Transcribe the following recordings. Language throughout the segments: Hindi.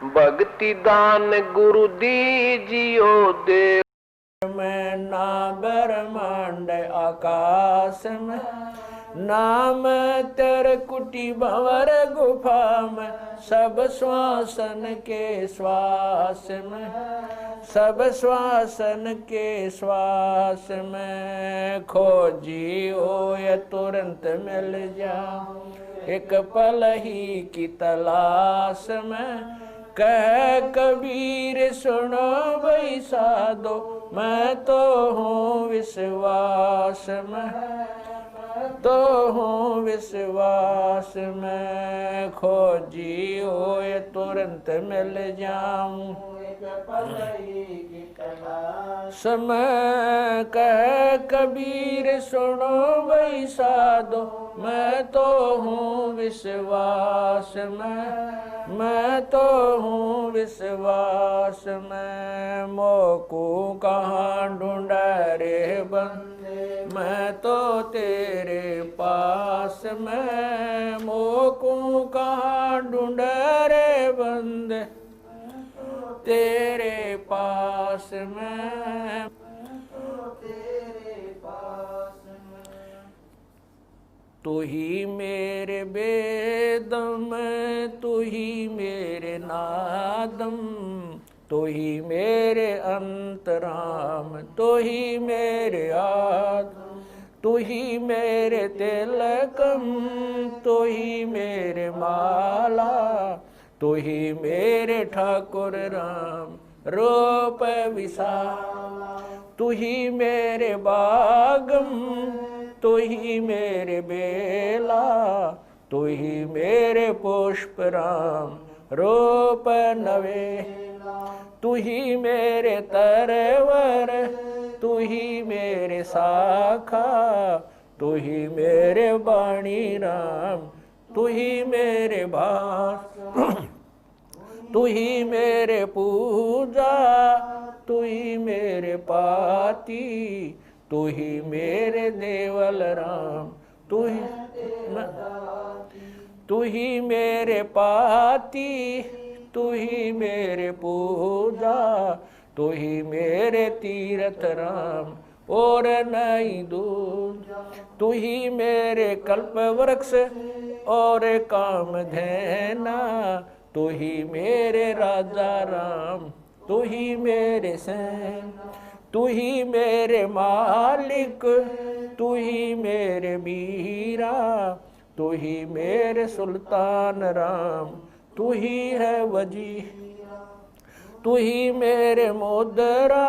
भक्ति दान गुरु दीजियो दे। में ना ब्रह्मांड आकाश में, नाम तेरे कुटी भंवर गुफा में, सब श्वासन के श्वास में, सब श्वासन के श्वास में। खोजी हो या तुरंत मिल जा, एक पल ही की तलाश में। कह कबीर सुनो भाई साधो, मैं तो हूँ विश्वास में, तो हूँ विश्वास में। खोजी हो ये तुरंत मिल जाऊं, समय कह कबीर सुनो भाई साधो, मैं तो हूँ विश्वास में, मैं तो हूँ विश्वास में। मोको कहाँ ढूंढा रे बंदे, मैं तो तेरे पास में। मोको कहाँ ढूंढा रे बंदे, तेरे पास में, तेरे पास में। तू ही मेरे बेदम, तू ही मेरे नादम, तू ही मेरे अंतराम, तू ही मेरे आदम, तू ही मेरे तिलकम, तू ही मेरे माला, तू ही मेरे ठाकुर राम रूप विशाला। तू ही मेरे बागम, तू ही मेरे बेला, तू ही मेरे पुष्प राम रूप नवेला। तू ही मेरे तरवर, तू ही मेरे शाखा, तू ही मेरे बाणी राम, तू ही मेरे भास। तू ही मेरे पूजा, तू ही मेरे पाती, तू ही मेरे देवल राम, तू ही तू ही मेरे पाती, तू ही मेरे पूजा, तू ही मेरे तीर्थ राम और नहीं दूजा। तू ही मेरे कल्प वृक्ष और काम धैना, तू ही मेरे राजा राम, तू ही मेरे सैन, तू ही मेरे मालिक, तू ही मेरे मीरा, तू ही मेरे सुल्तान राम, तू ही है वजी। तू ही मेरे मोदरा,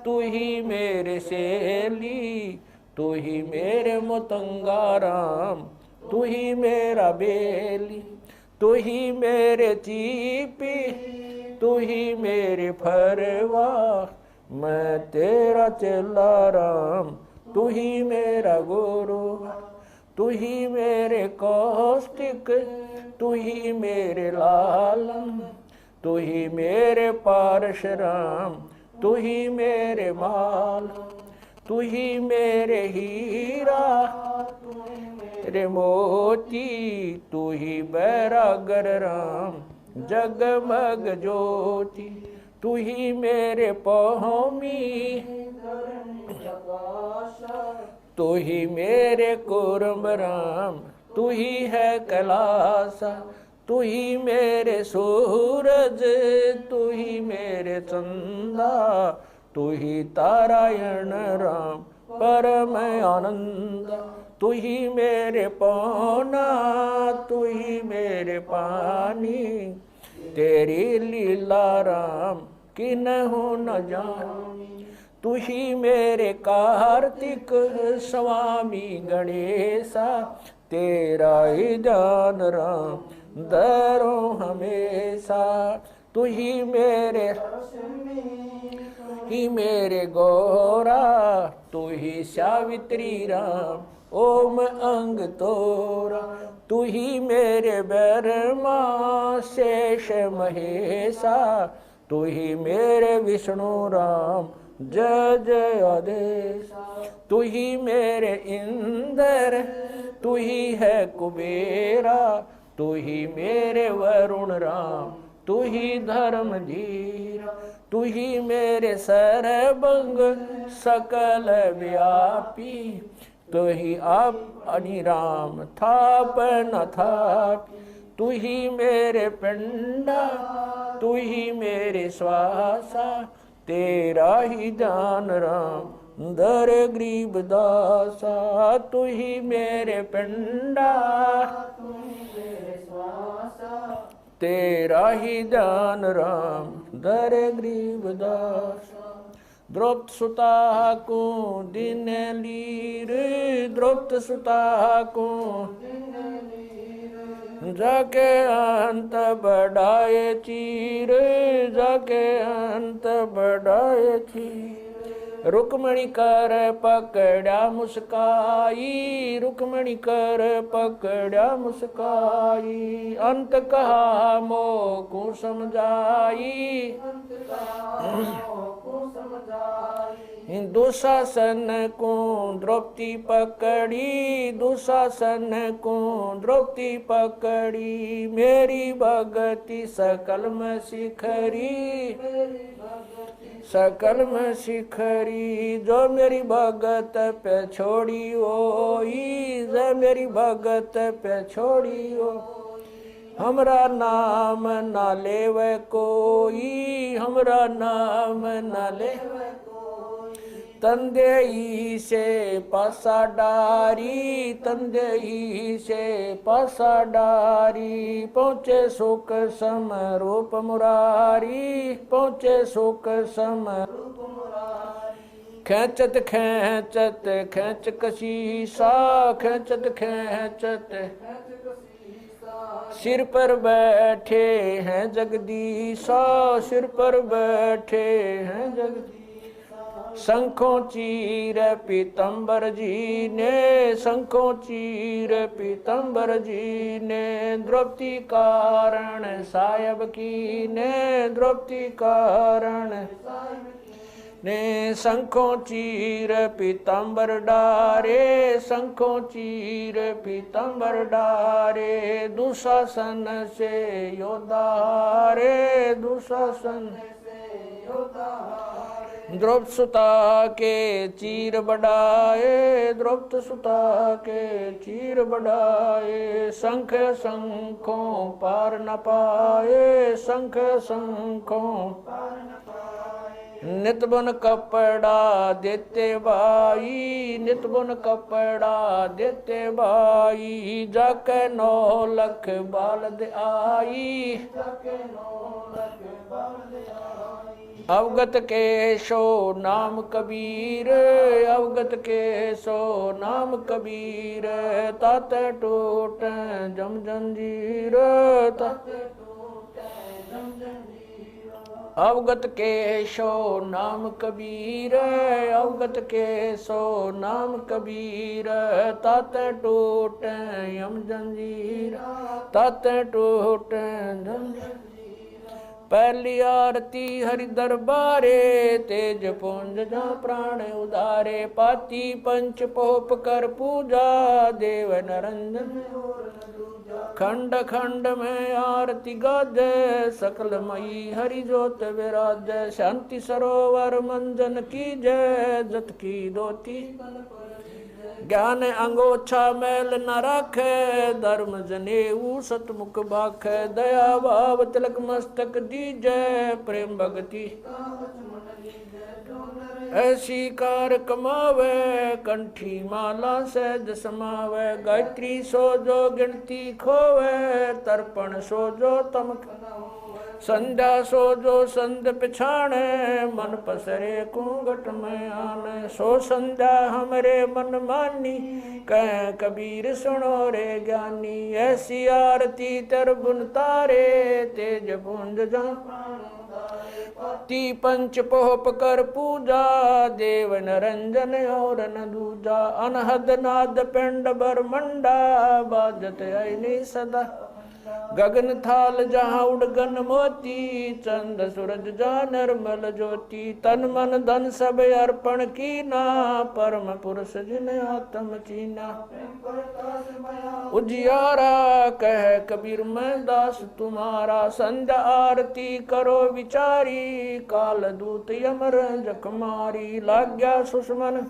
तू ही मेरे सेली, तू ही मेरे मुतंगा राम, तू ही मेरा बेली। तू ही मेरे चीपी, तू ही मेरे फरवा, मैं तेरा चेला राम, तू ही मेरा गुरु। तू ही मेरे कौष्टिक, तू ही मेरे लालन, तू ही मेरे पारशुराम, तू ही मेरे माल, तू ही मेरे हीरा, मेरे मोती, तू ही बैरागर राम जगमग ज्योति। तू ही मेरे पौमी, तू ही मेरे कुर्म राम, तू ही है कैलासा। तू ही मेरे सूरज, तू ही मेरे चंदा, तू ही तारायण राम परम आनंद। तू ही मेरे पौना, तू ही मेरे पानी, तेरी लीला राम किन्हु न जानी। तू ही मेरे कार्तिक स्वामी गणेशा, तेरा ही जान राम दरो हमेशा। तू ही मेरे गौरा, तू ही सावित्री राम ओम अंग तोरा। तू ही मेरे ब्रह्मा शेष महेशा, तू ही मेरे विष्णु राम जय जय आदेश। तू ही मेरे इंद्र, तू ही है कुबेरा, तू ही मेरे वरुण राम, तू ही धर्म धीर, तू ही मेरे सरबंग सकल व्यापी, तू ही आप अनिराम थाप न थापी, तू ही मेरे पिंडा, तू ही मेरे श्वासा, तेरा ही जान राम दर गरीब दासा, तू ही मेरे पिंडा, तू ही मेरे श्वासा, तेरा ही जान राम दर गरीब दासा। द्रौपद सुता को दिन लीर, द्रौपद सुता को जाके अंत बढ़ाए चीर, जाके अंत बढ़ाए चीर, रुक्मणी कर पकड़ा मुस्काई, रुक्मणी कर पकड़ा मुस्काई, अंत कहा मोह को समझाई, दुशासन को द्रौपदी पकड़ी, दुशासन को द्रौपदी पकड़ी, मेरी भगति सकल में शिखरी, सकल में शिखरी, जो मेरी भगत पे छोड़ी होई, जो मेरी भगत पे छोड़ी हो, हमरा नाम ना लेवे कोई, हमरा नाम ना लेवे कोई, तंदेई से पासा डारी, तंदेई से पासा डारी, पहुँचे सुख सम रूप मुरारी, पहुँचे सुख सम रूप मुरारी, खेचत खेचत खेच कशीसा, खेचत खेचत सिर पर बैठे हैं जगदीशा, सिर पर बैठे हैं जगदीशा, शंखों चीर पीतम्बर जी ने, शंखों चीर पीतम्बर जी ने, द्रौपदी कारण सायब की ने, द्रौपदी कारण ने, शंखों चीर पीतम्बर डारे, शंखों चीर पीतम्बर डारे, दुशासन से योद्धा हारे, दुशासन से योद्धा हारे, द्रौपद सुता के चीर बढ़ाए, द्रौपद सुता के चीर बढ़ाए, शंख शंखों पार न पाए, शंख शंखों पार न पाए, नित बुन कपड़ा देते भाई, नित बुन कपड़ा देते भाई, जाके 9 लख बालद आई, जाके 9 लख बालद आई, अवगत के सो नाम कबीर, अवगत के सो नाम कबीर, तात टूट जम जंजीर, तात टूट जम जंजीर, अवगत के सो नाम कबीर, अवगत के सो नाम कबीर, तात टूट यम जंजीर, तात टूट जंजीर, पहली आरती हरि दरबारे, तेज पुंज जा प्राण उदारे, पाती पंच पोप कर पूजा, देव नरंजन खंड खंड में आरती गाजे, सकलमयी हरि जोत विराजे, शांति सरोवर मंजन की जय, जत की दोती ज्ञान अंगोछा मैल न राखे, धर्म जनेऊ सतमुख बाखे, दया भाव तिलक मस्तक दीजय, प्रेम भगति ऐसी कार कमावे, कंठी माला सहज समावे, गायत्री सो जो गिनती खोवे, तर्पण सो जो तम संध्या सो जो संध पिछाणे, मन पसरे कुंगट में आने, सो संध्या हमरे मन मानी, कह कबीर सुनो रे ज्ञानी, ऐसी आरती तर बुन तारे, तेज पुंज जा ती पंच पोप कर पूजा, देव नरंजन और न दूजा, अनहद नाद पिंड बर मंडा, बाजत ऐनी सदा, गगन थाल जहाँ उड़गन मोती, चंद सूरज जहाँ निर्मल ज्योति। तन मन धन सब अर्पण कीना, परम पुरुष जिन आत्म चीना। उजियारा कह कबीर मैं दास तुम्हारा, संध्या आरती करो विचारी। काल दूत यमर जख मारी, लाग्या सुषमन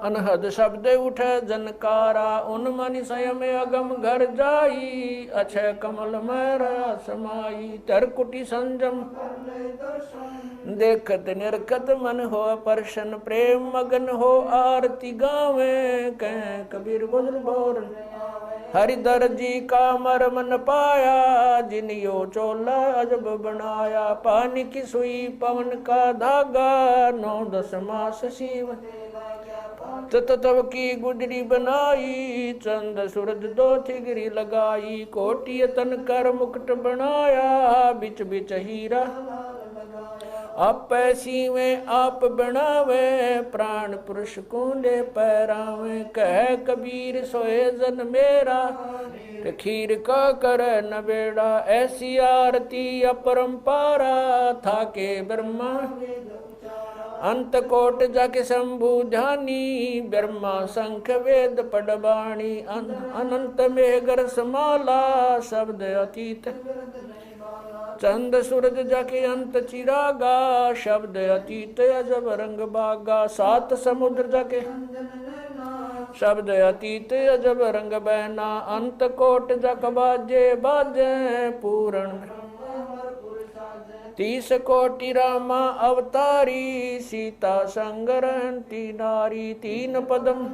अनहद शब्द उठे जनकारा। उन मनि स्वयं अगम घर जाई, अक्षय कमल में रहा समाई। तरकुटी संजम देखत निरखत मन हो परशन, प्रेम मगन हो आरती गावे। कह कबीर बुझल बोर हरिधर जी का मरम न पाया, जिनियो चोला अजब बनाया। पानी की सुई पवन का धागा, 9-10 मास शिव तब की गुजरी बनाई। चंद सूरज 2 थिगरी लगाई, कोटि तन कर मुकुट बनाया। बिच बिच हीरा आप पैसी में आप बनावे, प्राण पुरुष कुंडे पैरावे। कह कबीर सोए जन मेरा, खीर का कर न बेड़ा। ऐसी आरती अपरंपारा, था के ब्रह्मा अंत कोट जाके शंभु ध्यानी। ब्रह्मा शंख वेद पडबाणी, अनंत मेघर समाला। शब्द अतीत चंद सूरज जाके अंत चिरागा, शब्द अतीत अजब रंग बागा। 7 समुद्र जाके शब्द अतीत अजब रंग बहना। अंत कोट जक बाजे बाजे, पूर्ण 30 कोटि रामा अवतारी। सीता संग रहती नारी, 3 पदम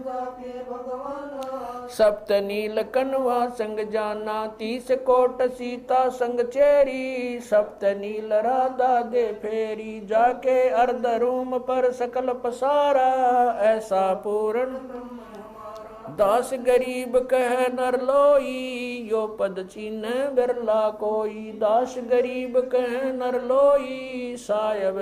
सप्त नील कनवा संग जाना। 30 कोट सीता संग चेरी, सप्त नील राधा दे फेरी। जाके अर्ध रूम पर सकल पसारा, ऐसा पूर्ण दास गरीब कह नर लोई। यो पद चीन बिरला कोई, दास गरीब कह नर लोई। सायब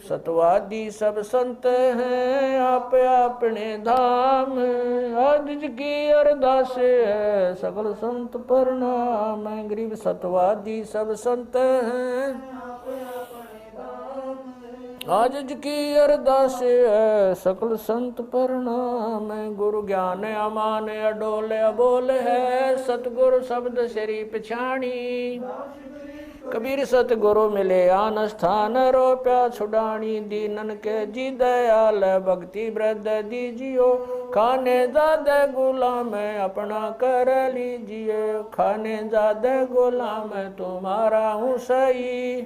सतवादी सब संत हैं, आप अपने धाम। आज की अरदास है सकल संत प्रणाम। गरीब सतवादी सब संत हैं, आज की अरदास है सकल संत प्रणाम। गुरु ज्ञान अमान अडोल अबोल है, सतगुरु शब्द श्री पिछाणी। कबीर सतगुरु मिले आन स्थान, रोप्या छुड़ानी। दीनन के जी दयाल भक्ति वृद्ध दीजियो, खाने ज्यादा गुलाम अपना कर लीजिए। खाने ज्यादा गुलाम तुम्हारा हूँ सही,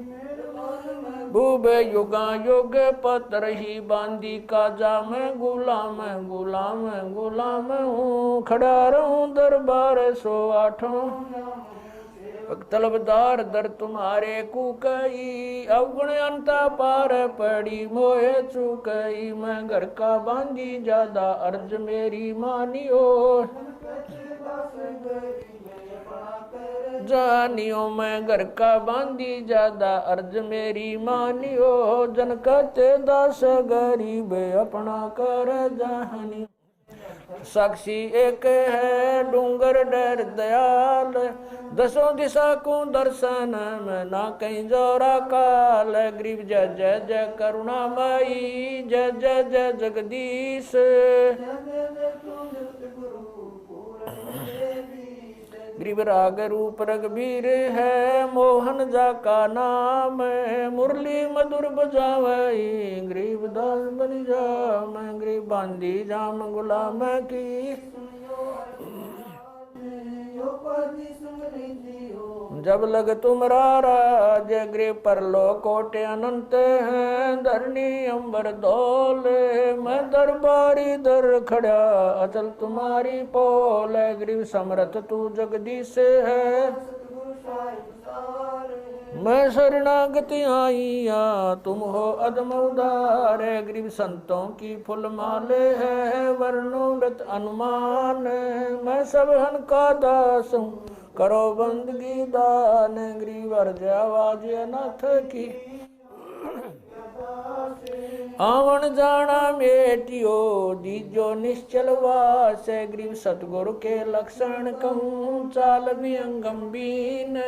भूब युगा युग पत्र ही बांधी। काजा मैं गुलाम गुलाम गुलाम हूँ, खड़ा रहूं दरबार 108। तलबदार दर तुम्हारे कुकई, अवगुण अंता पार पड़ी मोहे चुकई। मैं घर का बांधी ज्यादा अर्ज मेरी मानियो, जानियो। मैं घर का बांधी ज्यादा अर्ज मेरी मानियो। जन कहते दास गरीब अपना कर जहानी। साक्षी एक है डूंगर डर दयाल, 10 दिशा को दर्शन में ना कहीं जोरा काल। गरीब जय जय जय करुणामयी, जय जय जय जगदीश। गरीब राग रूप रघुबीर है, मोहन जा का नाम। मुरली मधुर बजावई, गरीब दास बन जाम। गरीब बांधी जाम गुलाम की, जब लग तुमरा जय। गरीब परलो कोटे अनंत हैं, धरनी अंबर दौल। मैं दरबारी दर खड़ा, अचल तुम्हारी पोल। गरीब समरथ तू जगदीश है, मैं शरणागति आईया, तुम हो अदम उदार। गरीब संतों की फुल माले है, वर्णों व्रत अनुमान। मैं सब हन का दास हूँ, करो बंदगी दान। गरीब अर्ज आवाज अनाथ की, आवन जाना मेटियो दीजो निश्चल वास गरीब सतगुरु के लक्षण कहूँ चाल विहंगम बीन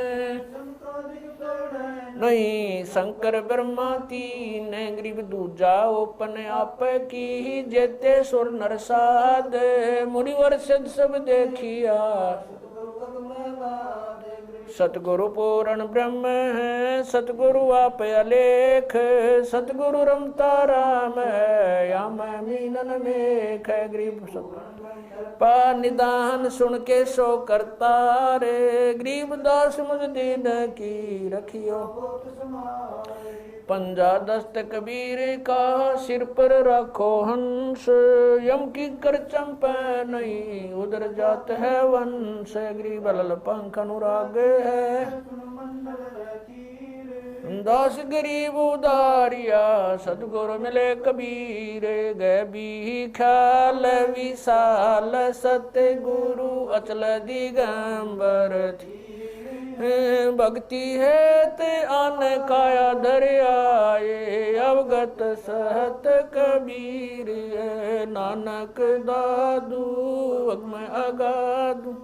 नहीं शंकर ब्रह्मा तीन गरीब दूजा ओपन आप की जेते सुर नरसाद मुनिवर सिद्ध सब देखिया सतगुरु पूर्ण ब्रह्म है सतगुरु आप अलेख सतगुरु रमता राम है या मैं मीनन मेख है गरीब पा निदान सुन के सो करता रे गरीब दास मुझ दीन की रखियो पंजा दस्त कबीर का सिर पर रखो हंस यम की कर चंपा नहीं उधर जात है वंश गरीब लल पंख अनुराग है दास गरीब उदारिया सतगुरु मिले कबीर गए भी ख्याल विशाल सतगुरु अचल दिगंबर थी भक्ति है ते आन काया दरियाए अवगत सहत कबीर नानक दादू मैं अगादू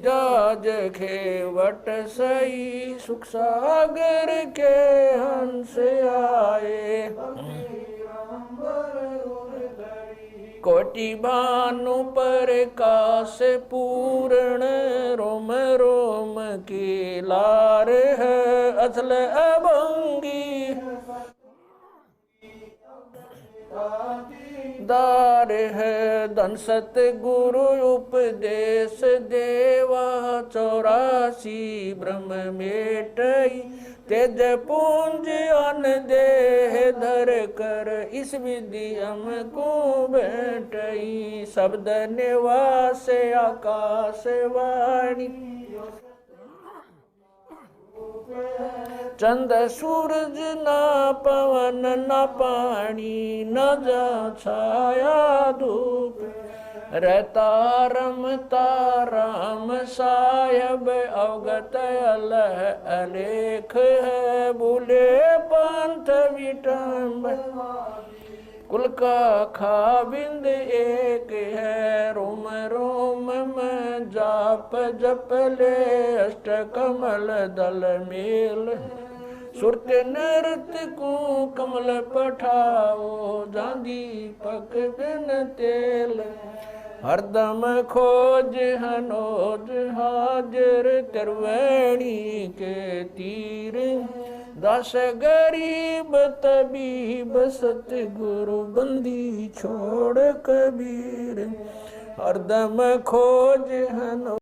जाज खेवट सही सुख सागर के हंस आए कोटि भानु प्रकाश पूर्ण रोम रोम की लार है असल अभंगी दार है धन सत गुरु उपदेश देवा 84 ब्रह्म मेटई तेज पूंज अन देह धर कर इस विधि हमको बैठई शब्द निवास आकाश वाणी चंद सूरज ना पवन न पानी न जा छाया धूप रहता रमता राम साहब अवगत अलह अलेख है भूले पंथ विटम्ब कुल का खाबिंद एक है रोम रोम में जाप जप ले अष्ट कमल दल मेल सुरत नृत्य को कमल पठाओ जांदी पक बिन तेल हरदम खोज हनोज हाजर तरवैणी के तीर दस गरीब तबीब सतगुरु बंदी छोड़ कबीर हरदम खोज हनो